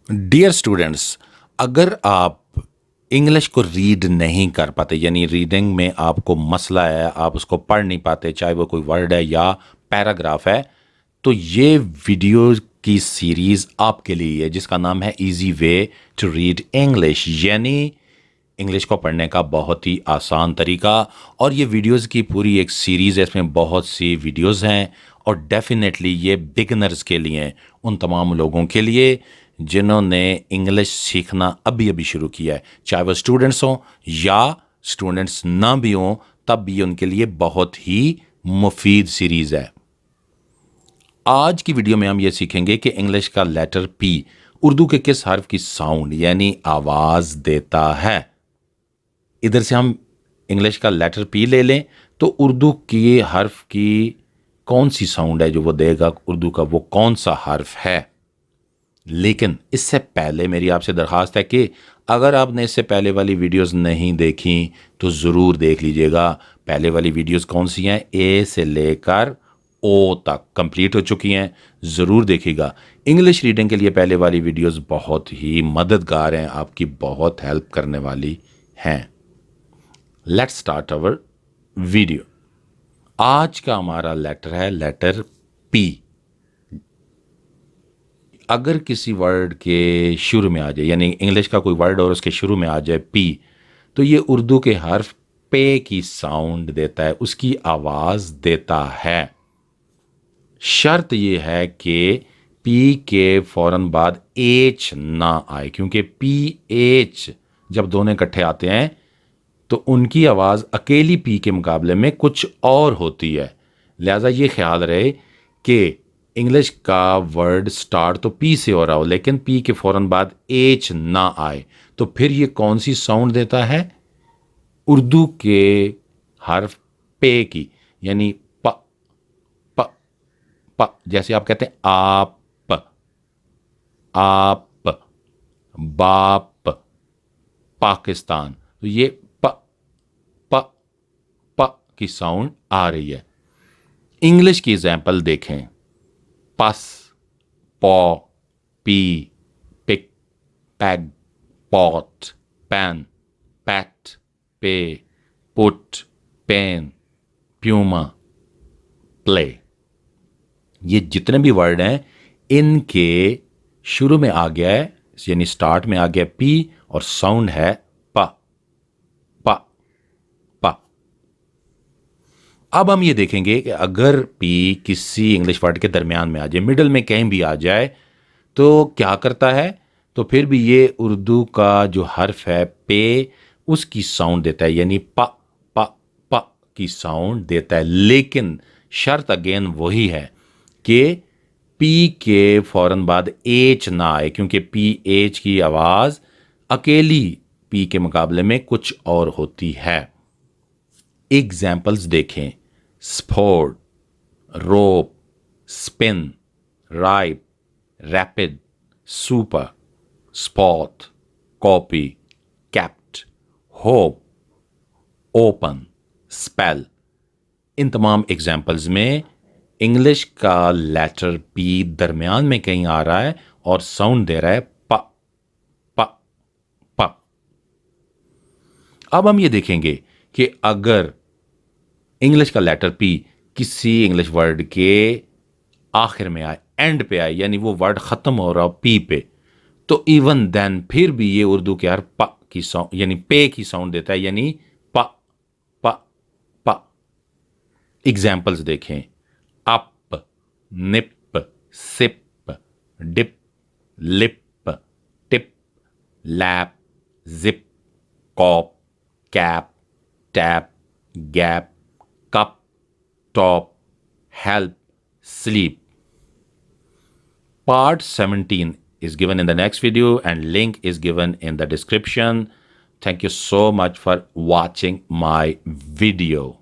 Dear students, अगर आप English को रीड नहीं कर पाते, यानी रीडिंग में आपको मसला है, आप उसको पढ़ नहीं पाते, चाहे वो कोई वर्ड है या पैराग्राफ है, तो ये वीडियो की सीरीज़ आपके लिए है जिसका नाम है easy way to read English, यानी इंग्लिश को पढ़ने का बहुत ही आसान तरीका। और ये वीडियोस की पूरी एक सीरीज़ है, इसमें बहुत सी वीडियोस हैं और डेफिनेटली ये बिगनर्स के लिए हैं, उन तमाम लोगों के लिए जिन्होंने इंग्लिश सीखना अभी अभी शुरू किया है, चाहे वो स्टूडेंट्स हों या स्टूडेंट्स ना भी हों, तब भी उनके लिए बहुत ही मुफीद सीरीज़ है। आज की वीडियो में हम ये सीखेंगे कि इंग्लिश का लेटर पी उर्दू के किस हर्फ की साउंड यानी आवाज़ देता है। इधर से हम इंग्लिश का लेटर पी ले लें तो उर्दू के हर्फ की कौन सी साउंड है जो वो देगा, उर्दू का वो कौन सा हर्फ है। लेकिन इससे पहले मेरी आपसे दरख्वास्त है कि अगर आपने इससे पहले वाली वीडियोस नहीं देखी तो ज़रूर देख लीजिएगा। पहले वाली वीडियोस कौन सी हैं, ए से लेकर ओ तक कंप्लीट हो चुकी हैं, ज़रूर देखिएगा। इंग्लिश रीडिंग के लिए पहले वाली वीडियोस बहुत ही मददगार हैं, आपकी बहुत हेल्प करने वाली हैं। Let's start our video. आज का हमारा लेटर है लेटर पी। अगर किसी वर्ड के शुरू में आ जाए, यानी इंग्लिश का कोई वर्ड और उसके शुरू में आ जाए पी, तो ये उर्दू के हर्फ पे की साउंड देता है, उसकी आवाज़ देता है। शर्त ये है कि पी के फ़ौरन बाद एच ना आए, क्योंकि पी एच जब दोनों इकट्ठे आते हैं तो उनकी आवाज़ अकेली पी के मुकाबले में कुछ और होती है। लिहाजा ये ख्याल रहे कि इंग्लिश का वर्ड स्टार्ट तो पी से हो रहा हो लेकिन पी के फ़ौरन बाद एच ना आए, तो फिर ये कौन सी साउंड देता है, उर्दू के हर्फ पे की, यानी प प प। जैसे आप कहते हैं आप, आप, बाप, पाकिस्तान, तो ये प प प की साउंड आ रही है। इंग्लिश की एग्जाम्पल देखें, pus, paw, P, pick, peg, pot, pan, pat, pay, put, pen, puma, play. ये जितने भी वर्ड हैं इनके शुरू में आ गया है, यानी स्टार्ट में आ गया पी और साउंड है प प प। अब हम ये देखेंगे कि अगर पी किसी इंग्लिश वर्ड के दरमियान में आ जाए, मिडल में कहीं भी आ जाए, तो क्या करता है, तो फिर भी ये उर्दू का जो हर्फ है पे उसकी साउंड देता है, यानी प प प की साउंड देता है। लेकिन शर्त अगेन वही है कि पी के फौरन बाद एच ना आए, क्योंकि पी एच की आवाज़ अकेली पी के मुकाबले में कुछ और होती है। एग्जाम्पल्स देखें, sport, rope, spin, ripe, rapid, super, spot, copy, kept, hope, open, spell. इन तमाम एग्जाम्पल्स में इंग्लिश का लेटर पी दरमियान में कहीं आ रहा है और साउंड दे रहा है प प प। अब हम ये देखेंगे कि अगर इंग्लिश का लेटर पी किसी इंग्लिश वर्ड के आखिर में आए, एंड पे आए, यानी वो वर्ड खत्म हो रहा हो पी पे, तो इवन देन फिर भी ये उर्दू के हर प की साउंड यानी पे की साउंड देता है, यानी प प प। एग्जाम्पल्स देखें, up, nip, sip, dip, lip, tip, lap, zip, cop, cap, tap, gap, cup, top, help, sleep. Part 17 is given in the next video and link is given in the description. Thank you so much for watching my video.